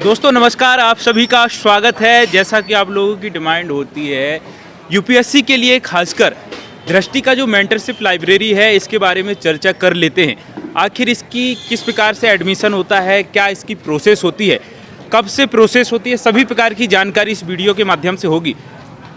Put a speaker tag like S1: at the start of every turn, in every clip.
S1: दोस्तों नमस्कार, आप सभी का स्वागत है। जैसा कि आप लोगों की डिमांड होती है यूपीएससी के लिए, खासकर दृष्टि का जो मेंटरशिप लाइब्रेरी है इसके बारे में चर्चा कर लेते हैं। आखिर इसकी किस प्रकार से एडमिशन होता है, क्या इसकी प्रोसेस होती है, कब से प्रोसेस होती है, सभी प्रकार की जानकारी इस वीडियो के माध्यम से होगी।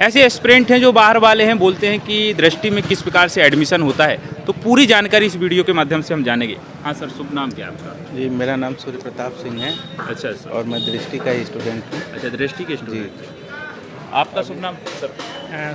S1: ऐसे एस्पिरेंट हैं जो बाहर वाले हैं, बोलते हैं कि दृष्टि में किस प्रकार से एडमिशन होता है, तो पूरी जानकारी इस वीडियो के माध्यम से हम जानेंगे। हाँ सर, शुभ नाम क्या है आपका?
S2: जी, मेरा नाम सूर्य प्रताप सिंह है।
S1: अच्छा सर।
S2: और मैं दृष्टि का ही स्टूडेंट हूँ।
S1: अच्छा, दृष्टि के स्टूडेंट। आपका शुभ नाम सर?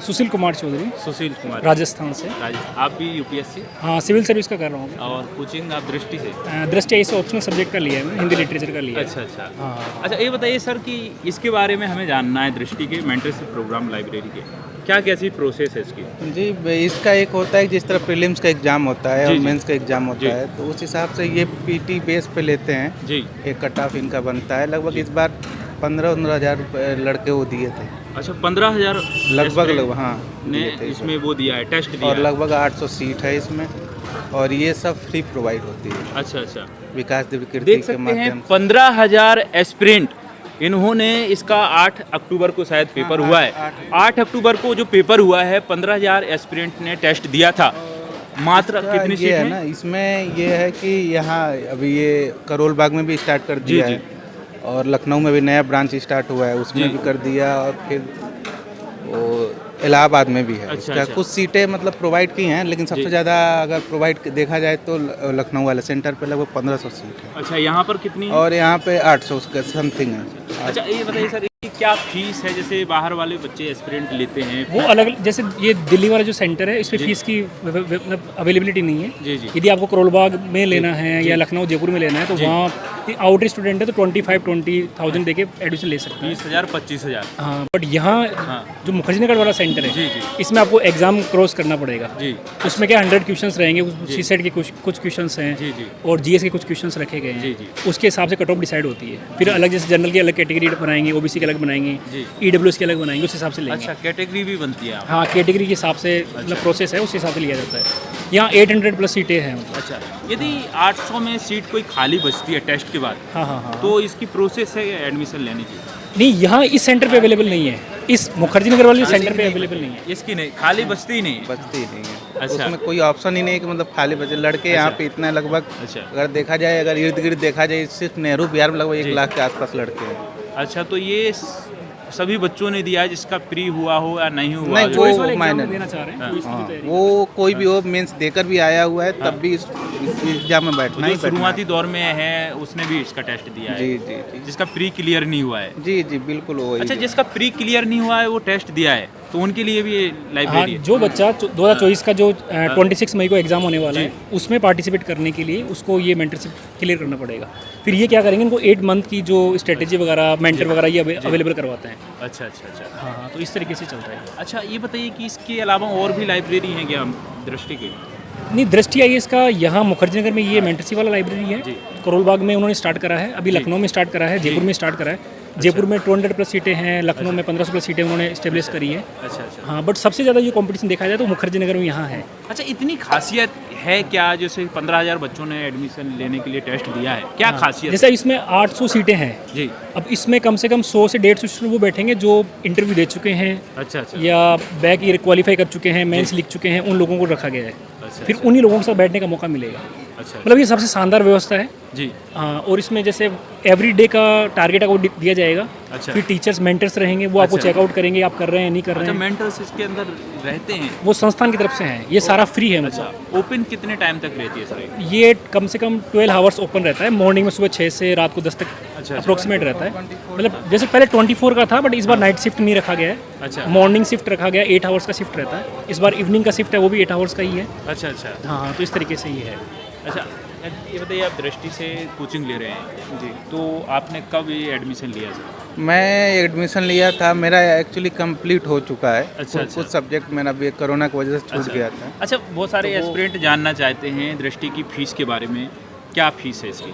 S3: सुशील कुमार चौधरी,
S1: सुशील कुमार,
S3: राजस्थान से।
S1: आप भी यूपीएससी?
S3: हाँ, सिविल सर्विस का कर रहा हूँ।
S1: और कोचिंग आप दृष्टि से?
S3: दृष्टि इस ऑप्शनल सब्जेक्ट का लिया है, मैं हिंदी लिटरेचर का लिया है।
S1: अच्छा अच्छा।
S3: हाँ।
S1: अच्छा, ये बताइए सर कि इसके बारे में हमें जानना है, दृष्टि के मेंटरशिप प्रोग्राम लाइब्रेरी के क्या कैसी प्रोसेस है इसकी?
S2: जी, इसका एक होता है जिस तरह प्रिलिम्स का एग्ज़ाम होता है और
S1: जी।
S2: मेंस का एग्ज़ाम
S1: जी।
S2: होता है, तो उस हिसाब से ये पीटी बेस पे लेते हैं।
S1: जी।
S2: एक कट ऑफ इनका बनता है। लगभग इस बार 15-15 हज़ार लड़के वो दिए थे।
S1: अच्छा, 15,000
S2: लगभग हाँ
S1: ने
S2: दिए थे
S1: इसमें वो दिया है, टेस्ट दिया
S2: और
S1: है।
S2: लगभग 800 सीट है इसमें, और ये सब फ्री प्रोवाइड होती है
S1: अच्छा अच्छा।
S2: विकास दिव्य कीर्ति
S1: देख
S2: के
S1: सकते हैं
S2: माध्यम से।
S1: 15,000 एस्पिरेंट, इन्होंने इसका 8 अक्टूबर को शायद पेपर हुआ है। 8 अक्टूबर को जो पेपर हुआ है, 15,000 एस्पिरेंट ने टेस्ट दिया था। मात्र
S2: इसका
S1: कितनी
S2: ये
S1: सीट
S2: है
S1: है
S2: ना, इसमें ये है कि यहाँ अभी ये करोल बाग में भी स्टार्ट कर दिया
S1: जी।
S2: है, और लखनऊ में भी नया ब्रांच स्टार्ट हुआ है, उसमें
S1: जी।
S2: भी कर दिया, और फिर वो इलाहाबाद में भी है।
S1: अच्छा,
S2: इसका
S1: अच्छा।
S2: कुछ सीटें मतलब प्रोवाइड की हैं, लेकिन
S1: जी।
S2: सबसे ज़्यादा अगर प्रोवाइड देखा जाए तो लखनऊ वाले सेंटर पे लगभग 1500 सीट है,
S1: अच्छा, यहाँ पर कितनी है?
S2: और यहाँ पे 800 समथिंग है।
S1: अच्छा, ये बताइए सर, ये क्या फीस है? जैसे बाहर वाले बच्चे एस्पिरेंट लेते हैं
S3: वो अलग, जैसे ये दिल्ली वाला जो सेंटर है, इस पे
S1: जी।
S3: फीस की मतलब अवेलेबिलिटी नहीं है।
S1: जी जी।
S3: यदि आपको करोलबाग में लेना है
S1: जी।
S3: या लखनऊ जयपुर में लेना है तो
S1: जी।
S3: वहाँ आउटर स्टूडेंट है तो 25-20,000 देके एडमिशन ले सकते हैं।
S1: 20,000 25,000।
S3: हाँ, बट यहाँ
S1: हाँ।
S3: जो मुखर्जी नगर वाला सेंटर है,
S1: जी जी
S3: इसमें आपको एग्जाम क्रॉस करना पड़ेगा।
S1: जी
S3: उसमें क्या 100 क्वेश्चंस रहेंगे,
S1: जी।
S3: सीसेट के कुछ क्वेश्चंस हैं,
S1: जी जी
S3: और जीएस के कुछ क्वेश्चंस रखे गए
S1: जी
S3: हैं।
S1: जी
S3: उसके हिसाब से कट ऑफ डिसाइड होती है। फिर अलग, जैसे जनरल की अलग कैटेगरी बनाएंगे, ओबीसी की अलग बनाएंगे,
S1: जी।
S3: ईडब्ल्यूएस की अलग बनाएंगे, उस हिसाब से लेंगे।
S1: अच्छा, कैटेगरी भी बनती है आप?
S3: हाँ, कैटेगरी के हिसाब से मतलब प्रोसेस है, उस हिसाब से लिया जाता है। यहाँ 800 प्लस सीटें हैं मतलब।
S1: अच्छा, यदि 800 में सीट कोई खाली बचती है टेस्ट के बाद,
S3: हाँ हाँ हाँ।
S1: तो इसकी प्रोसेस है एडमिशन लेने की?
S3: नहीं, यहाँ इस सेंटर पे अवेलेबल नहीं है, इस मुखर्जी नगर वाले सेंटर पे अवेलेबल नहीं है।
S1: इसकी नहीं, खाली बचती ही नहीं है।
S2: बचती ही नहीं है।
S1: अच्छा।
S2: उसमें कोई ऑप्शन ही नहीं है कि मतलब खाली बचे लड़के यहाँ
S1: अच्छा।
S2: पे इतना लगभग।
S1: अच्छा
S2: अगर देखा जाए, अगर इर्द गिर्द देखा जाए, सिर्फ नेहरू बिहार में लगभग 1
S1: जी।
S2: लाख के आसपास लड़के हैं।
S1: अच्छा, तो ये सभी बच्चों ने दिया है, जिसका प्री हुआ हो या नहीं हुआ
S2: नहीं,
S1: हो?
S3: चॉइस
S2: वो
S3: वाले एग्जाम
S2: minor।
S3: देना चाह रहे हैं,
S1: हाँ।
S3: चॉइस की
S2: हाँ,
S3: तैयारी।
S2: वो कोई भी हो, मेंस देकर भी आया हुआ है, तब भी इस एग्जाम में बैठना ही
S1: जो
S2: बैठना
S1: शुरुआती दौर में है उसने भी इसका टेस्ट दिया
S2: है।
S1: है,
S2: जी जी जी
S1: जिसका प्री क्लियर नहीं हुआ है।
S2: जी जी, बिल्कुल वही।
S1: अच्छा, जिसका प्री क्लियर नहीं हुआ है वो टेस्ट दिया है, तो उनके लिए भी ये
S3: हाँ,
S1: लाइब्रेरी है?
S3: जो बच्चा 2024 का जो 26 मई को एग्जाम होने वाला
S1: जी।
S3: है, उसमें पार्टिसिपेट करने के लिए उसको ये मेंटरशिप क्लियर करना पड़ेगा। फिर ये क्या करेंगे, इनको 8 मंथ की जो स्ट्रेटेजी वगैरह, मेंटर वगैरह ये अवेलेबल करवाते हैं।
S1: अच्छा अच्छा अच्छा।
S3: हाँ हाँ, तो इस तरीके से चलता है।
S1: अच्छा, ये बताइए कि इसके अलावा और भी लाइब्रेरी हैं क्या दृष्टि की?
S3: नहीं, दृष्टि आई इसका यहाँ मुखर्जी नगर में ये मेंटरशिप वाला लाइब्रेरी है।
S1: जी।
S3: करोल बाग में उन्होंने स्टार्ट करा है, अभी
S1: जी।
S3: लखनऊ में स्टार्ट करा है, जयपुर में स्टार्ट करा है। जयपुर में 200 प्लस सीटें हैं, लखनऊ में 1500 प्लस सीटें उन्होंने इस्टेब्लिश करी है।
S1: अच्छा अच्छा।
S3: हाँ, बट सबसे ज़्यादा ये कंपटीशन देखा जाए तो मुखर्जी नगर में यहाँ है।
S1: अच्छा, इतनी खासियत है क्या? जैसे 15,000 बच्चों ने एडमिशन लेने के लिए टेस्ट दिया है, क्या
S3: हाँ,
S1: खासियत?
S3: जैसे इसमें 800 सीटें हैं।
S1: जी।
S3: अब इसमें कम से कम 100 से 150 स्टूडेंट वो बैठेंगे जो इंटरव्यू दे चुके हैं
S1: अच्छा अच्छा।
S3: या बैक ईयर क्वालिफाई कर चुके हैं, मेंस लिख चुके हैं, उन लोगों को रखा गया है।
S1: अच्छा
S3: फिर उन्हीं लोगों के साथ बैठने का मौका मिलेगा।
S1: अच्छा
S3: मतलब ये सबसे शानदार व्यवस्था है।
S1: जी।
S3: हाँ, और इसमें जैसे एवरी डे का टारगेट आपको दिया जाएगा।
S1: अच्छा।
S3: फिर टीचर्स मेंटर्स रहेंगे, वो आपको
S1: अच्छा।
S3: चेकआउट करेंगे आप कर रहे हैं नहीं कर रहे
S1: अच्छा,
S3: हैं।
S1: मेंटर्स इसके अंदर रहते हैं?
S3: वो संस्थान की तरफ से हैं, ये सारा फ्री है।
S1: अच्छा,
S3: मतलब
S1: ओपन कितने टाइम तक रहती है सर?
S3: ये कम से कम 12 आवर्स ओपन रहता है, मॉर्निंग में सुबह 6 से रात को 10 तक
S1: अच्छा।
S3: अप्रोक्सीमेट रहता है। मतलब जैसे पहले 24 का था, बट इस बार नाइट शिफ्ट नहीं रखा गया है।
S1: अच्छा।
S3: मॉर्निंग शिफ्ट रखा गया, 8 आवर्स का शिफ्ट रहता है। इस बार इवनिंग का शिफ्ट है, वो भी 8 आवर्स का ही है।
S1: अच्छा अच्छा।
S3: हाँ हाँ, तो इस तरीके से ही है।
S1: अच्छा, ये बताइए, आप दृष्टि से कोचिंग ले रहे हैं जी, तो आपने कब ये एडमिशन लिया सर?
S2: मैं एडमिशन लिया था, मेरा एक्चुअली कंप्लीट हो चुका है।
S1: अच्छा, अच्छा।
S2: कुछ सब्जेक्ट मेरा भी कोरोना की वजह से छूट गया था।
S1: अच्छा, बहुत सारे एस्पिरेंट जानना चाहते हैं दृष्टि की फीस के बारे में, क्या फीस है इसकी?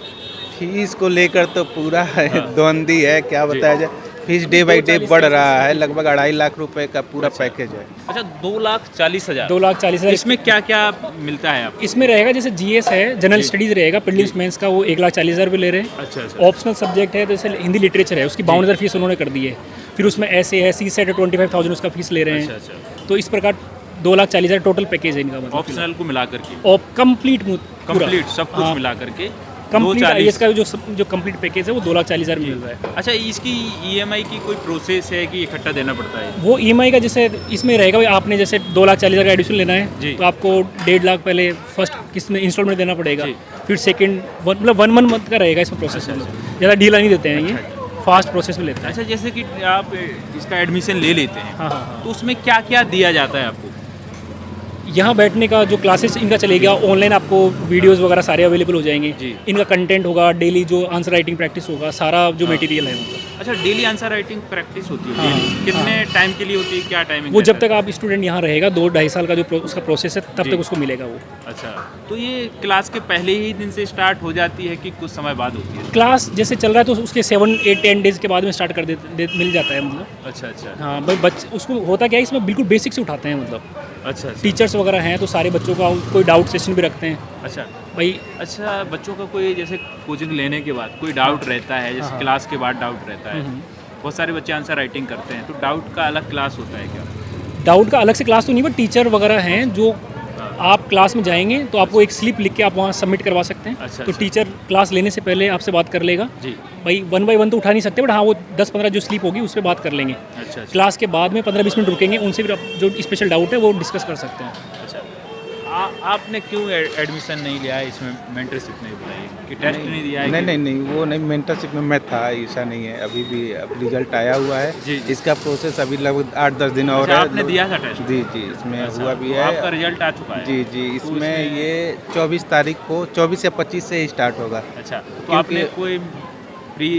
S2: फीस को लेकर तो पूरा
S1: हाँ।
S2: द्वंद्वी है, क्या
S1: जी।
S2: बताया जाए। फीस डे बाई डे बढ़ रहा है, लगभग 2.5 लाख रुपए का पूरा पैकेज है।
S1: अच्छा 2,40,000।
S3: 2,40,000।
S1: इसमें क्या क्या मिलता है आपको?
S3: इसमें रहेगा जैसे जीएस है, जनरल स्टडीज़ रहेगा, प्रीलिम्स मेंस का वो 1,40,000 रुपये ले रहे हैं।
S1: अच्छा अच्छा।
S3: ऑप्शनल सब्जेक्ट है तो जैसे हिंदी लिटरेचर है, उसकी 52,000 फीस उन्होंने कर दी है। फिर उसमें ऐसे है, सी सेट है, 25,000 उसका फीस ले रहे
S1: अच्छा
S3: हैं।
S1: अच्छा।
S3: तो इस प्रकार 2,40,000 टोटल पैकेज है इनका, मतलब
S1: ऑप्शनल को मिला करके
S3: और कंप्लीट
S1: सब कुछ मिला करके
S3: कंप्लीट
S1: 2,40,000।
S3: आईएएस का जो कंप्लीट पैकेज है वो 2,40,000 मिल रहा है।
S1: अच्छा इसकी ईएमआई की कोई प्रोसेस है कि इकट्ठा देना पड़ता है?
S3: वो ईएमआई का जैसे इसमें रहेगा भाई, आपने जैसे 2,40,000 का एडिशन लेना
S1: जी।
S3: है तो आपको 1.5 लाख पहले फर्स्ट किस्त में इंस्टॉलमेंट देना पड़ेगा।
S1: जी।
S3: फिर सेकंड मतलब 1 मंथ का रहेगा इसमें प्रोसेस। ज़्यादा ढीला नहीं देते हैं, ये फास्ट प्रोसेस में लेते हैं।
S1: अच्छा जैसे कि आप इसका एडमिशन ले लेते हैं
S3: हाँ हाँ हाँ।
S1: तो उसमें क्या क्या दिया जाता है आपको?
S3: यहाँ बैठने का जो क्लासेस इनका चलेगा, ऑनलाइन आपको वीडियोस वगैरह सारे अवेलेबल हो जाएंगे।
S1: जी।
S3: इनका कंटेंट होगा, डेली जो आंसर राइटिंग प्रैक्टिस होगा, सारा जो मटेरियल है मतलब।
S1: अच्छा डेली आंसर राइटिंग प्रैक्टिस होती है
S3: हाँ,
S1: daily? कितने टाइम के लिए होती है, क्या टाइमिंग?
S3: वो जब तक आप स्टूडेंट यहाँ रहेगा 2-2.5 साल का जो उसका प्रोसेस है तब
S1: जी।
S3: तक उसको मिलेगा वो।
S1: अच्छा तो ये क्लास के पहले ही दिन से स्टार्ट हो जाती है कि कुछ समय बाद होती है?
S3: क्लास जैसे चल रहा है तो उसके 7-8-10 डेज के बाद में स्टार्ट कर मिल जाता है मतलब।
S1: अच्छा अच्छा।
S3: हाँ भाई, बच्चे उसको होता क्या है, इसमें बिल्कुल बेसिक से उठाते हैं मतलब।
S1: अच्छा अच्छा।
S3: टीचर्स वगैरह हैं तो सारे बच्चों का कोई डाउट सेशन भी रखते हैं
S1: अच्छा
S3: भाई।
S1: अच्छा बच्चों का कोई जैसे कोचिंग लेने के बाद कोई डाउट रहता है, जैसे क्लास के बाद डाउट रहता है, बहुत सारे बच्चे आंसर राइटिंग करते हैं, तो डाउट का अलग क्लास होता है क्या?
S3: डाउट का अलग से क्लास तो नहीं, बट टीचर वगैरह हैं जो आप क्लास में जाएंगे तो आपको एक स्लिप लिख के आप वहाँ सबमिट करवा सकते हैं।
S1: अच्छा,
S3: तो
S1: अच्छा।
S3: टीचर क्लास लेने से पहले आपसे बात कर लेगा
S1: जी।
S3: भाई। 1 बाय 1 तो उठा नहीं सकते, बट हाँ वो 10-15 जो स्लिप होगी उस पर बात कर लेंगे।
S1: अच्छा अच्छा।
S3: क्लास के बाद में 15-20 मिनट रुकेंगे, उनसे फिर आप जो स्पेशल डाउट है वो डिस्कस कर सकते हैं।
S1: अच्छा आपने क्यों एडमिशन नहीं लिया है इसमें, मेंटरशिप नहीं बताइए कि टेस्ट नहीं दिया है?
S2: नहीं वो नहीं, मेंटरशिप में मैं था, ऐसा नहीं है। अभी भी अब रिजल्ट आया हुआ है।
S1: जी।
S2: इसका प्रोसेस अभी लगभग 8-10 दिन और
S1: अच्छा,
S2: है।
S1: आपने दिया था टेस्ट?
S2: जी जी, इसमें
S1: अच्छा,
S2: हुआ भी
S1: तो
S2: है।
S1: आपका रिजल्ट आ चुका है?
S2: जी जी,
S1: तो
S2: इसमें ये 24 तारीख को 24 या 25 से स्टार्ट होगा।
S1: अच्छा तो आपने कोई प्री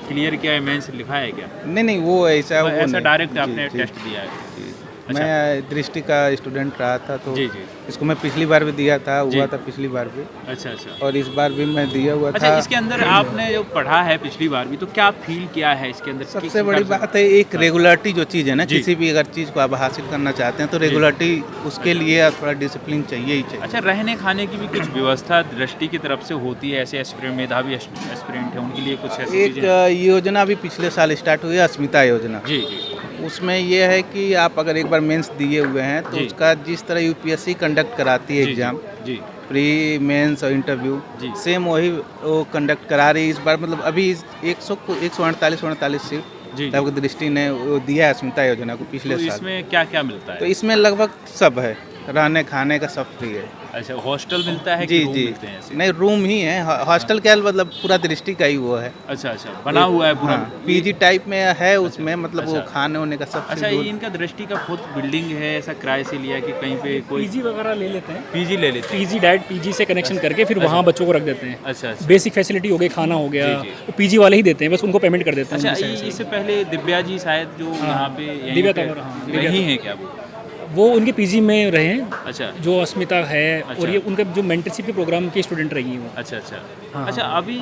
S1: क्लियर किया है, मेंस लिखा है क्या?
S2: नहीं वो ऐसा वो
S1: ऐसा
S2: नहीं।
S1: डायरेक्ट
S2: जी,
S1: आपने
S2: जी,
S1: टेस्ट दिया है?
S2: जी।
S1: अच्छा।
S2: मैं दृष्टि का स्टूडेंट रहा था, तो
S1: जी जी।
S2: इसको मैं पिछली बार भी दिया था,
S1: जी।
S2: हुआ था पिछली बार भी,
S1: अच्छा अच्छा।
S2: और इस बार भी मैं दिया हुआ
S1: अच्छा
S2: था।
S1: इसके अंदर आपने जो पढ़ा है पिछली बार भी, तो क्या फील किया है इसके अंदर?
S2: सबसे बड़ी बात है एक रेगुलरिटी जो चीज़ है ना,
S1: जी।
S2: किसी भी अगर चीज़ को आप हासिल करना चाहते हैं तो रेगुलरिटी उसके लिए थोड़ा डिसिप्लिन चाहिए ही चाहिए।
S1: अच्छा रहने खाने की भी कुछ व्यवस्था दृष्टि की तरफ से होती है? ऐसे एस्पिरेंट, मेधावी एस्पिरेंट है उनके लिए कुछ ऐसी
S2: एक
S1: चीज़ें?
S2: योजना भी पिछले साल स्टार्ट हुई है, अस्मिता योजना।
S1: जी जी।
S2: उसमें ये है कि आप अगर एक बार मेंस दिए हुए हैं तो
S1: जी।
S2: उसका जिस तरह यूपीएससी कंडक्ट कराती है
S1: जी,
S2: एग्जाम,
S1: जी
S2: प्री मेंस और इंटरव्यू,
S1: जी।
S2: सेम वही वो कंडक्ट करा रही है इस बार। मतलब अभी 148 सीट
S1: जी।
S2: लगभग दृष्टि ने वो दिया है अस्मिता योजना को पिछले
S1: तो
S2: साल।
S1: इसमें क्या क्या मिलता
S2: तो
S1: है?
S2: इसमें लगभग सब है, रहने खाने का सब फ्री है।
S1: अच्छा हॉस्टल मिलता है
S2: जी
S1: कि रूम
S2: जी,
S1: मिलते हैं ऐसे?
S2: नहीं रूम ही है, हॉस्टल क्या मतलब पूरा दृष्टि का ही वो है।
S1: अच्छा अच्छा बना हुआ है पूरा?
S2: पीजी टाइप में है उसमें, मतलब वो
S1: अच्छा।
S2: खाने होने का सब
S1: अच्छा
S2: free
S1: ये
S2: दूध।
S1: इनका दृष्टि का खुद बिल्डिंग है, ऐसा किराए से लिया कि कहीं पे कोई
S3: पीजी वगैरह ले लेते हैं,
S1: पीजी ले लेते हैं?
S3: पीजी डायरेक्ट पीजी से कनेक्शन करके फिर वहाँ बच्चों को रख देते हैं।
S1: अच्छा अच्छा।
S3: बेसिक फैसिलिटी हो गई, खाना हो गया,
S1: जी, जी।
S3: वो पीजी वाले ही देते हैं, बस उनको पेमेंट कर देते हैं
S1: अच्छा
S3: उनकी साइड से।
S1: इससे पहले दिव्या जी शायद जो
S3: हाँ,
S1: यहाँ पे यहीं
S3: दिव्या
S1: पे
S3: तंवर, हाँ, दिव्या
S1: यहीं है क्या
S3: वो उनके पीजी में रहे हैं,
S1: अच्छा
S3: जो अस्मिता है।
S1: अच्छा।
S3: और ये उनका जो मेंटरशिप के प्रोग्राम के स्टूडेंट रही हैं वो।
S1: अच्छा अच्छा।
S3: हाँ,
S1: अच्छा अभी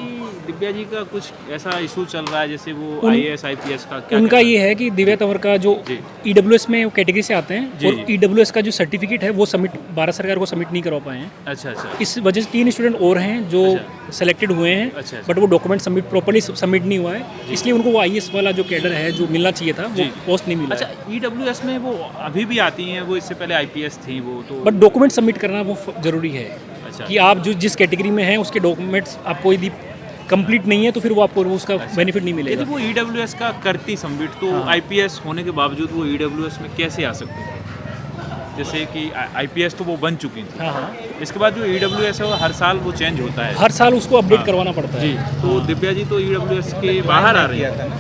S1: दिव्या जी का कुछ ऐसा इशू चल रहा है, जैसे वो
S3: उन-
S1: IAS IPS का क्या
S3: उनका
S1: कहना
S3: ये है कि दिव्या तंवर का जो
S1: जी।
S3: EWS में कैटेगरी से आते हैं,
S1: जी,
S3: और
S1: जी।
S3: EWS का जो सर्टिफिकेट है वो सबमिट भारत सरकार को सबमिट नहीं करवा पाए हैं।
S1: अच्छा अच्छा।
S3: इस वजह से 3 स्टूडेंट और हैं जो
S1: अच्छा।
S3: सेलेक्टेड हुए हैं,
S1: अच्छा, अच्छा।
S3: बट वो डॉक्यूमेंट सबमिट प्रॉपर्ली सबमिट नहीं हुआ है, इसलिए उनको वो IAS वाला जो कैडर है जो मिलना चाहिए था वो
S1: जी।
S3: पोस्ट नहीं मिला
S1: अच्छा
S3: है।
S1: EWS में वो अभी भी आती हैं, वो इससे पहले IPS थी वो तो?
S3: बट डॉक्यूमेंट सबमिट करना वो जरूरी है
S1: अच्छा
S3: कि आप जो जिस कैटेगरी में हैं उसके डॉक्यूमेंट्स आपको यदि कंप्लीट नहीं है तो फिर वो आपको उसका बेनिफिट नहीं
S1: यदि
S3: मिलेगा।
S1: वो EWS का करती सबमिट तो
S3: हाँ।
S1: IPS होने के बावजूद वो EWS में कैसे आ सकती है? जैसे कि IPS तो वो बन चुकी थी,
S3: हाँ हाँ,
S1: इसके बाद जो EWS है वो हर साल वो चेंज होता है।
S3: हर साल उसको अपडेट
S1: हाँ।
S3: करवाना पड़ता है।
S1: जी तो दिव्या जी तो EWS के बाहर आ रही
S2: किया
S1: है?
S2: था ना,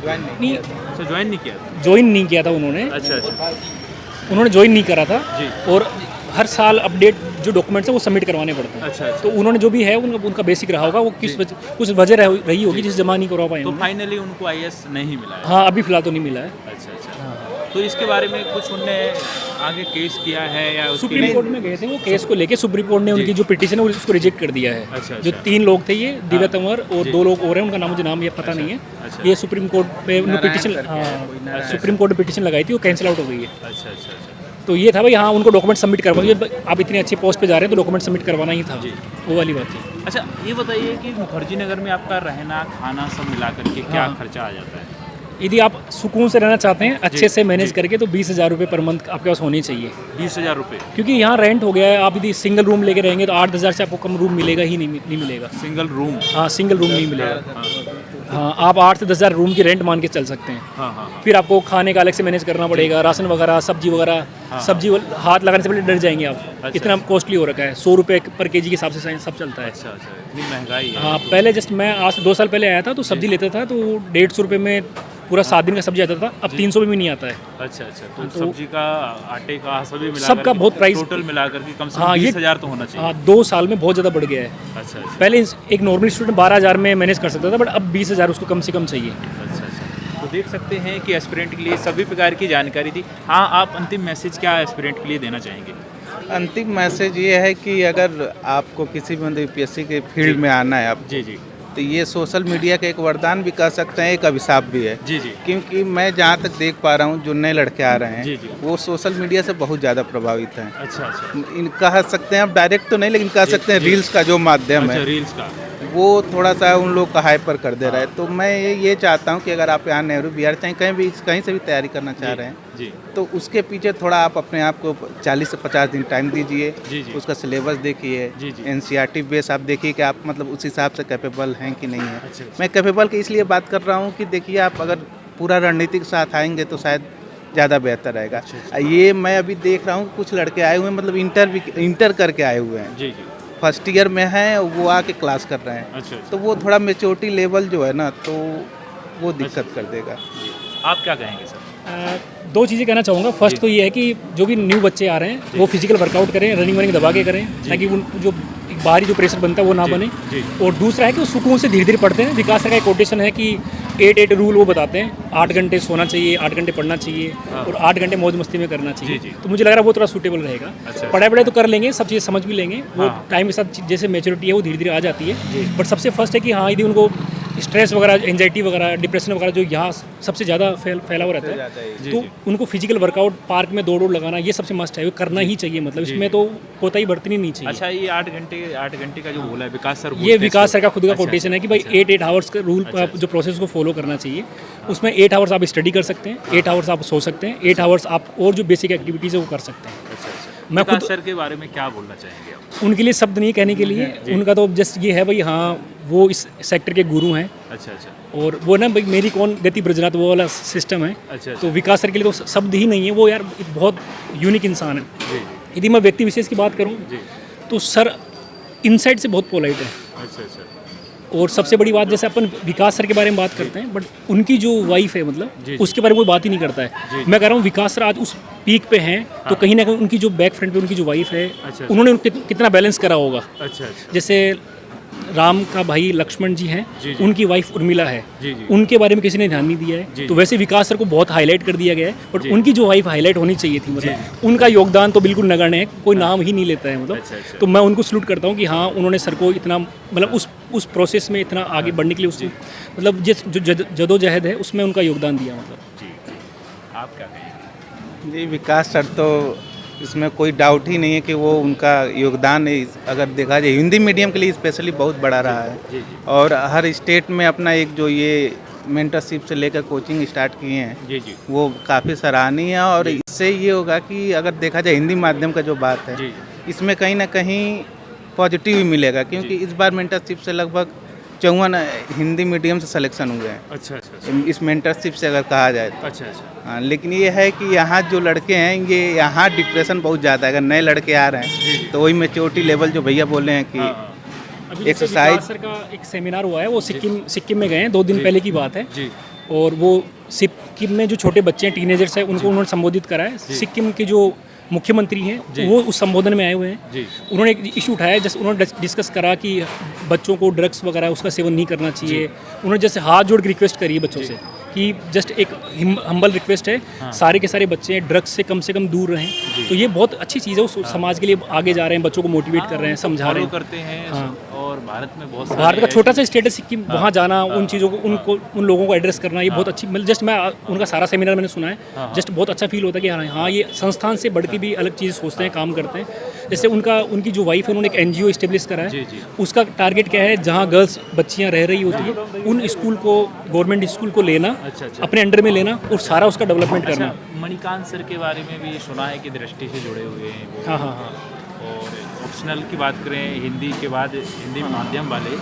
S2: ज्वाइन नहीं
S3: नहीं,
S1: अच्छा ज्वाइन नहीं किया था?
S3: ज्वाइन नहीं किया था उन्होंने,
S1: अच्छा अच्छा।
S3: उन्होंने ज्वाइन नहीं करा था,
S1: जी।
S3: और हर साल अपडेट जो डॉक्यूमेंट्स है वो सबमिट करवाने पड़ते हैं।
S1: अच्छा अच्छा।
S3: तो उन्होंने जो भी है उनका बेसिक रहा होगा, वो कुछ वजह रही होगी जिस जमा नहीं करवा पाए
S1: तो
S3: उन्होंने।
S1: फाइनली उनको IAS नहीं मिला है?
S3: हाँ अभी फिलहाल तो नहीं मिला है।
S1: अच्छा अच्छा।
S3: हाँ।
S1: तो इसके बारे में कुछ उनने आगे केस किया है या उसके
S3: सुप्रीम
S1: लिए?
S3: कोर्ट में गए थे वो केस को लेके, सुप्रीम कोर्ट ने उनकी जो पिटीशन है वो उसको रिजेक्ट कर दिया है।
S1: अच्छा,
S3: जो
S1: अच्छा।
S3: 3 लोग थे, ये दिव्या तंवर और 2 लोग और हैं, उनका नाम मुझे नाम ये पता नहीं है।
S1: अच्छा।
S3: ये सुप्रीम कोर्ट में उन्होंने पिटीशन, हाँ सुप्रीम कोर्ट में पिटीशन लगाई थी, वो कैंसिल आउट हो गई है।
S1: अच्छा अच्छा अच्छा।
S3: तो ये था भाई, हाँ उनको डॉक्यूमेंट सबमिट करवा, आप इतनी अच्छी पोस्ट पे जा रहे हैं तो डॉक्यूमेंट सबमिट करवाना ही था, वो वाली बात थी।
S1: अच्छा ये बताइए कि मुखर्जी नगर में आपका रहना खाना सब मिला करके क्या
S3: हाँ।
S1: खर्चा आ जाता है?
S3: यदि आप सुकून से रहना चाहते हैं, अच्छे से मैनेज
S1: जी।
S3: करके, तो 20,000 रुपये पर मंथ आपके पास होनी चाहिए।
S1: 20,000 रुपये
S3: क्योंकि यहाँ रेंट हो गया है, आप यदि सिंगल रूम लेके रहेंगे तो 8,000 से आपको कम रूम मिलेगा ही नहीं मिलेगा।
S1: Single room?
S3: हाँ सिंगल रूम नहीं मिलेगा।
S1: हाँ
S3: हाँ आप 8 से 10,000 रूम की रेंट मान के चल सकते हैं।
S1: हाँ हाँ।
S3: फिर आपको खाने का अलग से मैनेज करना पड़ेगा, राशन वगैरह, सब्जी वगैरह। सब्जी हाथ लगाने से पहले डर जाएंगे आप, इतना कॉस्टली हो रखा है। 100 रुपये पर केजी के हिसाब से सब चलता है।
S1: अच्छा अच्छा, इतनी महंगाई है।
S3: हाँ पहले जस्ट मैं आज से 2 साल पहले आया था तो सब्जी लेता था तो 150 रुपये में पूरा 7 दिन का सब्जी आता था, अब 300 में भी नहीं आता है।
S1: अच्छा अच्छा, तो सब्जी का, आटे का, सभी मिला
S3: सबका बहुत प्राइस
S1: टोटल मिला करके कम से
S3: हाँ,
S1: कम
S3: ये
S1: 20,000 तो होना चाहिए।
S3: हाँ 2 साल में बहुत ज़्यादा बढ़ गया है।
S1: अच्छा अच्छा
S3: पहले एक नॉर्मल स्टूडेंट 12,000 में मैनेज कर सकता था, बट अब 20,000 उसको कम से कम चाहिए।
S1: अच्छा अच्छा। तो देख सकते हैं कि एस्पिरेंट के लिए सभी प्रकार की जानकारी थी। हाँ आप अंतिम मैसेज क्या एस्पिरेंट के लिए देना चाहेंगे?
S2: अंतिम मैसेज ये है कि अगर आपको किसी भी मतलब यूपीएससी के फील्ड में आना है आप,
S1: जी जी
S2: तो ये सोशल मीडिया का एक वरदान भी कह सकते हैं, एक अभिशाप भी है।
S1: जी जी।
S2: क्योंकि मैं जहाँ तक देख पा रहा हूँ जो नए लड़के आ रहे
S1: जी,
S2: हैं
S1: जी।
S2: वो सोशल मीडिया से बहुत ज़्यादा प्रभावित हैं।
S1: अच्छा अच्छा
S2: इन कह सकते हैं, आप डायरेक्ट तो नहीं लेकिन कह सकते हैं रील्स का जो माध्यम
S1: अच्छा,
S2: है
S1: रील्स का।
S2: वो थोड़ा सा उन लोग का हाइपर कर दे रहा है। तो मैं ये चाहता हूँ कि अगर आप यहाँ नेहरू बिहार चाहे कहीं से भी तैयारी करना चाह रहे हैं
S1: जी
S2: तो उसके पीछे थोड़ा आप अपने आप को 40 से 50 दिन टाइम दीजिए।
S1: जी, जी।
S2: उसका सिलेबस देखिए,
S1: जी, जी।
S2: एनसीईआरटी बेस आप देखिए कि आप मतलब उस हिसाब से कैपेबल हैं कि नहीं है।
S1: अच्छा, अच्छा।
S2: मैं कैपेबल की इसलिए बात कर रहा हूँ कि देखिए आप अगर पूरा रणनीति के साथ आएंगे तो शायद ज़्यादा बेहतर रहेगा।
S1: अच्छा।
S2: ये मैं अभी देख रहा हूँ कि कुछ लड़के आए हुए हैं, मतलब इंटर करके आए हुए हैं,
S1: जी जी।
S2: फर्स्ट ईयर में हैं, वो आके क्लास कर रहे हैं।
S1: अच्छा अच्छा।
S2: तो वो थोड़ा मेच्योरिटी लेवल जो है ना, तो वो दिक्कत कर देगा।
S1: जी। आप क्या कहेंगे सर?
S3: 2 चीज़ें कहना चाहूँगा। फर्स्ट तो ये है कि जो भी न्यू बच्चे आ रहे हैं वो फिजिकल वर्कआउट करें, रनिंग वनिंग दबा के करें, ताकि उन जो एक बाहरी जो प्रेशर बनता है वो ना बने।
S1: जी।
S3: और दूसरा है कि वो सुकून से धीरे धीरे पढ़ते हैं। विकास सर का एक कोटेशन है कि 8-8 रूल वो बताते हैं। 8 घंटे सोना चाहिए, 8 घंटे पढ़ना चाहिए और 8 घंटे मौज मस्ती में करना चाहिए।
S1: जी, जी।
S3: तो मुझे लग रहा है वो थोड़ा सूटेबल रहेगा।
S1: अच्छा।
S3: पढ़ाई तो कर लेंगे, सब चीज़ें समझ भी लेंगे, वो
S1: हाँ।
S3: टाइम के साथ जैसे मेच्योरिटी है वो धीरे धीरे आ जाती है। बट सबसे फर्स्ट है कि हाँ यदि उनको स्ट्रेस वगैरह, एंजाइटी वगैरह, डिप्रेशन वगैरह जो यहाँ सबसे ज़्यादा फैला हुआ रहता है,
S1: जी,
S3: तो
S1: जी।
S3: उनको फिजिकल वर्कआउट, पार्क में दौड़ लगाना, ये सबसे मस्ट है, वो करना ही चाहिए। मतलब
S1: जी,
S3: इसमें
S1: जी।
S3: तो कोताही बरतनी नहीं चाहिए।
S1: अच्छा, ये 8 घंटे का जो बोला है विकास सर,
S3: ये विकास सर का खुद का
S1: अच्छा,
S3: कोटेशन है कि भाई
S1: अच्छा।
S3: 8 आवर्स का रूल,
S1: अच्छा,
S3: जो प्रोसेस को फॉलो करना चाहिए। उसमें 8 आवर्स आप स्टडी कर सकते हैं, 8 आवर्स आप सो सकते हैं, 8 आवर्स आप और जो बेसिक एक्टिविटीज़ है वो कर सकते हैं।
S1: अच्छा अच्छा।
S3: मैं
S1: विकास
S3: खुद
S1: सर के बारे में क्या बोलना चाहेंगे आप?
S3: उनके लिए शब्द नहीं कहने के लिए, उनका तो जस्ट ये है भाई, हाँ वो इस सेक्टर के गुरु हैं।
S1: अच्छा अच्छा
S3: और वो ना भाई मेरी कौन गति ब्रजनाथ, वो वाला सिस्टम है।
S1: अच्छा
S3: तो विकास सर के लिए तो शब्द ही नहीं है, वो यार एक बहुत यूनिक इंसान है।
S1: जी
S3: यदि मैं व्यक्ति विशेष की बात करूं
S1: जी।
S3: तो सर इनसाइड से बहुत पोलाइट है।
S1: अच्छा अच्छा
S3: और सबसे बड़ी बात, जैसे अपन विकास सर के बारे में बात करते हैं, बट उनकी जो वाइफ है मतलब
S1: जी, जी।
S3: उसके बारे में कोई बात ही नहीं करता है।
S1: जी।
S3: मैं कह रहा हूँ विकास सर आज उस पीक पे हैं, तो कहीं ना कहीं उनकी जो बैक फ्रंट पे उनकी जो वाइफ है,
S1: अच्छा।
S3: उन्होंने कितना बैलेंस करा होगा।
S1: अच्छा अच्छा।
S3: जैसे राम का भाई लक्ष्मण जी हैं,
S1: जी, जी।
S3: उनकी वाइफ उर्मिला है,
S1: जी, जी।
S3: उनके बारे में किसी ने ध्यान नहीं दिया है।
S1: जी,
S3: तो
S1: जी।
S3: वैसे विकास सर को बहुत हाईलाइट कर दिया गया है, बट
S1: जी।
S3: उनकी जो वाइफ हाईलाइट होनी चाहिए थी, मतलब उनका योगदान तो बिल्कुल नगण्य है, कोई नाम ही नहीं लेता है मतलब।
S1: अच्छा, अच्छा।
S3: तो मैं उनको सल्यूट करता हूँ कि हाँ उन्होंने सर को इतना मतलब उस प्रोसेस में इतना आगे बढ़ने के लिए उसको मतलब जिस जो जदोजहद है उसमें उनका योगदान दिया मतलब।
S1: जी जी। आप क्या कहेंगे?
S2: जी विकास सर तो इसमें कोई डाउट ही नहीं है कि वो उनका योगदान है, अगर देखा जाए हिंदी मीडियम के लिए स्पेशली बहुत बड़ा रहा है।
S1: जी जी
S2: और हर स्टेट में अपना एक जो ये मेंटरशिप से लेकर कोचिंग स्टार्ट किए हैं
S1: जी जी
S2: वो काफ़ी सराहनीय है। और इससे ये होगा कि अगर देखा जाए हिंदी माध्यम का जो बात है,
S1: जी
S2: इसमें कहीं ना कहीं पॉजिटिव ही मिलेगा, क्योंकि इस बार मेंटरशिप से लगभग 54 हिंदी मीडियम से सिलेक्शन हुए हैं
S1: अच्छा अच्छा
S2: इस मेंटरशिप से अगर कहा जाए तो।
S1: अच्छा अच्छा।
S2: हाँ, लेकिन ये है कि यहाँ जो लड़के हैं ये यहाँ डिप्रेशन बहुत ज़्यादा है। अगर नए लड़के आ रहे हैं तो वही मेच्योरिटी लेवल जो भैया बोले हैं कि
S3: अभी जैसे
S2: एक्सरसाइज-
S3: विकास सर का एक सेमिनार हुआ है, वो सिक्किम में गए हैं, 2 दिन पहले की बात है।
S1: जी
S3: और वो सिक्किम में जो छोटे बच्चे हैं, टीनेजर्स हैं, उनको उन्होंने संबोधित करा है। सिक्किम के जो मुख्यमंत्री हैं वो उस संबोधन में आए हुए हैं।
S1: जी
S3: उन्होंने एक इशू उठाया, जैसे उन्होंने डिस्कस करा कि बच्चों को ड्रग्स वगैरह उसका सेवन नहीं करना चाहिए। उन्होंने जैसे हाथ जोड़ के रिक्वेस्ट करी है बच्चों से कि जस्ट एक हम्बल रिक्वेस्ट है, सारे के सारे बच्चे ड्रग्स से कम दूर रहें। तो ये बहुत अच्छी चीज़ है, उस समाज के लिए आगे जा रहे हैं, बच्चों को मोटिवेट कर रहे हैं, समझा रहे
S1: फॉलो
S3: हैं।
S1: करते हैं। और भारत में बहुत सारे
S3: भारत का छोटा सा
S1: ऐसे-
S3: स्टेटस कि वहाँ जाना, उन चीज़ों को उन लोगों को एड्रेस करना, ये बहुत अच्छी, मतलब जस्ट मैं उनका सारा सेमिनार मैंने सुना है, जस्ट बहुत अच्छा फील होता है कि हाँ ये संस्थान से बढ़ के भी अलग चीज़ सोचते हैं, काम करते हैं। जैसे उनकी जो वाइफ है, उन्होंने एक NGO इस्टेब्लिश करा है।
S1: जी।
S3: उसका टारगेट क्या है, जहाँ गर्ल्स बच्चियाँ रह रही होती हैं उन स्कूल को, गवर्नमेंट स्कूल को लेना,
S1: अच्छा।
S3: अपने अंडर में लेना और सारा उसका डेवलपमेंट करना।
S1: अच्छा, मणिकांत सर के बारे में भी सुना है कि दृष्टि से जुड़े हुए हैं वो।
S3: हाँ।
S1: और ऑप्शनल की बात करें, हिंदी के बाद हिंदी माध्यम वाले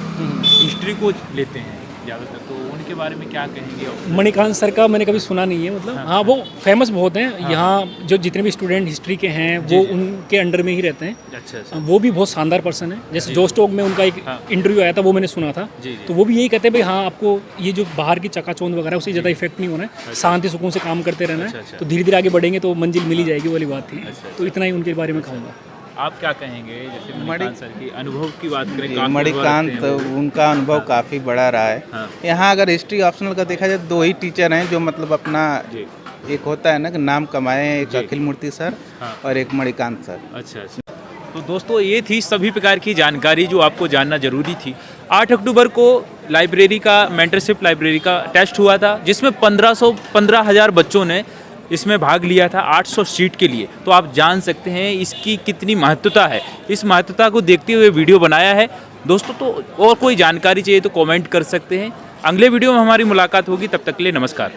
S1: हिस्ट्री को लेते हैं ज़्यादातर, तो उनके बारे में क्या कहेंगे?
S3: मणिकांत सर का मैंने कभी सुना नहीं है, मतलब हाँ वो फेमस बहुत हैं यहाँ, जो जितने भी स्टूडेंट हिस्ट्री के हैं वो उनके अंडर में ही रहते हैं।
S1: अच्छा।
S3: वो भी बहुत शानदार पर्सन है। जैसे जोस्टोक में उनका एक इंटरव्यू आया था, वो मैंने सुना था।
S1: जी।
S3: तो वो भी यही कहते हैं भाई हाँ, आपको ये जो बाहर की चकाचौंध वगैरह उससे ज़्यादा इफेक्ट नहीं होना है, शांति सुकून से काम करते रहना है।
S1: अच्छा।
S3: तो धीरे धीरे आगे बढ़ेंगे तो मंजिल मिल ही जाएगी, वाली बात थी। तो इतना ही उनके बारे में कहूँगा।
S1: आप क्या कहेंगे, जैसे मणिकांत सर की अनुभव की बात करें? काफी
S2: मणिकांत,
S1: अनुभव रखते हैं वो।
S2: उनका अनुभव काफ़ी बड़ा रहा है।
S1: हाँ।
S2: यहाँ अगर हिस्ट्री ऑप्शनल का देखा जाए, 2 ही टीचर हैं जो मतलब अपना,
S1: जी।
S2: एक होता है ना कि नाम कमाए हैं, एक
S1: जी।
S2: अखिल मूर्ति सर
S1: हाँ।
S2: और एक मणिकांत सर।
S1: अच्छा। तो दोस्तों, ये थी सभी प्रकार की जानकारी जो आपको जानना जरूरी थी। 8 अक्टूबर को लाइब्रेरी का, मेंटरशिप लाइब्रेरी का टेस्ट हुआ था, जिसमें 15,000 बच्चों ने इसमें भाग लिया था 800 सीट के लिए। तो आप जान सकते हैं इसकी कितनी महत्वता है। इस महत्वता को देखते हुए वीडियो बनाया है दोस्तों। तो और कोई जानकारी चाहिए तो कमेंट कर सकते हैं। अगले वीडियो में हमारी मुलाकात होगी, तब तक के लिए नमस्कार।